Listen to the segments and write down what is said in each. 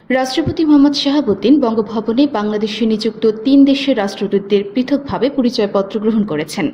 রাষ্ট্রপতি মোহাম্মদ শাহাবুদ্দিন বঙ্গভবনে বাংলাদেশে নিযুক্ত ৩ দেশের রাষ্ট্রদূতদের পৃথকভাবে পরিচয়পত্র গ্রহণ করেছেন।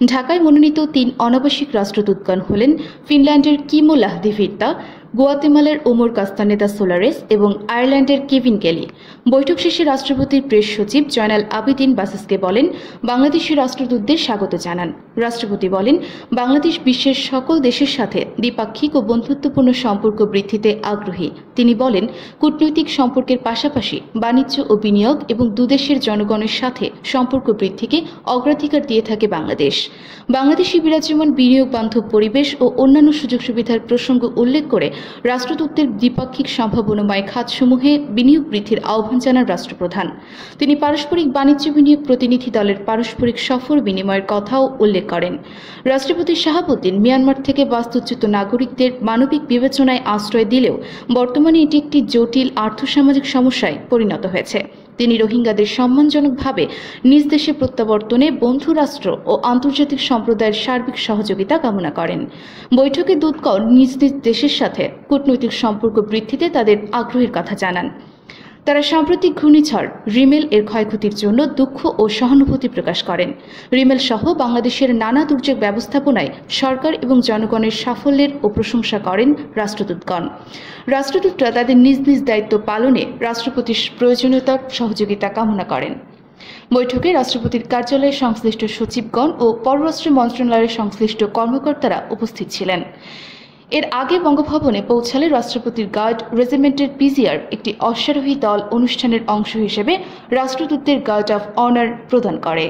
ঢাকায় মনোনীত ৩ অনাবাসিক রাষ্ট্রদূতগণ হলেন ফিনল্যান্ডের কিমো লাহদিভির্তা, গুয়াতেমালার ওমর কাস্তানেদা সোলারেস এবং আয়ারল্যান্ডের কেভিন কেলি। বৈঠক শেষে রাষ্ট্রপতির প্রেস সচিব জয়নাল আবেদিন বাসেসকে বলেন, বাংলাদেশের রাষ্ট্রদূতদের স্বাগত জানান। রাষ্ট্রপতি বলেন, বাংলাদেশ বিশ্বের সকল দেশের সাথে দ্বিপাক্ষিক ও বন্ধুত্বপূর্ণ সম্পর্ক বৃদ্ধিতে আগ্রহী। তিনি বলেন, কূটনৈতিক সম্পর্কের পাশাপাশি বাণিজ্য ও বিনিয়োগ এবং দুদেশের জনগণের সাথে সম্পর্ক বৃদ্ধিকে অগ্রাধিকার দিয়ে থাকে বাংলাদেশ। বাংলাদেশে বিরাজমান বিনিয়োগ বান্ধব পরিবেশ ও অন্যান্য সুযোগ সুবিধার প্রসঙ্গ উল্লেখ করে রাষ্ট্রদূতদের দ্বিপাক্ষিক সম্ভাবনাময় খাতসমূহে বিনিয়োগ বৃদ্ধির আহ্বান জানান রাষ্ট্রপ্রধান। তিনি পারস্পরিক বাণিজ্য বিনিয়োগ প্রতিনিধি দলের পারস্পরিক সফর বিনিময়ের কথাও উল্লেখ করেন। রাষ্ট্রপতি শাহাবুদ্দিন মিয়ানমার থেকে বাস্তুচ্যুত নাগরিকদের মানবিক বিবেচনায় আশ্রয় দিলেও বর্তমানে এটি একটি জটিল আর্থসামাজিক সমস্যায় পরিণত হয়েছে। তিনি রোহিঙ্গাদের সম্মানজনকভাবে নিজ দেশে প্রত্যাবর্তনে বন্ধু রাষ্ট্র ও আন্তর্জাতিক সম্প্রদায়ের সার্বিক সহযোগিতা কামনা করেন। বৈঠকে দূতগণ নিজ নিজ দেশের সাথে কূটনৈতিক সম্পর্ক বৃদ্ধিতে তাদের আগ্রহের কথা জানান। তারা সাম্প্রতিক ঘূর্ণিঝড় রিমেল এর ক্ষয়ক্ষতির জন্য দুঃখ ও সহানুভূতি প্রকাশ করেন। রিমেল সহ বাংলাদেশের নানা দুর্যোগ ব্যবস্থাপনায় সরকার এবং জনগণের সাফল্যের ও প্রশংসা করেন রাষ্ট্রদূতগণ। রাষ্ট্রদূতরা তাদের নিজ নিজ দায়িত্ব পালনে রাষ্ট্রপতির প্রয়োজনীয়তা সহযোগিতা কামনা করেন। বৈঠকে রাষ্ট্রপতির কার্যালয়ের সংশ্লিষ্ট সচিবগণ ও পররাষ্ট্র মন্ত্রণালয়ের সংশ্লিষ্ট কর্মকর্তারা উপস্থিত ছিলেন। এর আগে বঙ্গভবনে পৌঁছালে রাষ্ট্রপতির গার্ড রেজিমেন্টের পিজিআর একটি অশ্বারোহী দল অনুষ্ঠানের অংশ হিসেবে রাষ্ট্রদূতদের গার্ড অফ অনার প্রদান করে।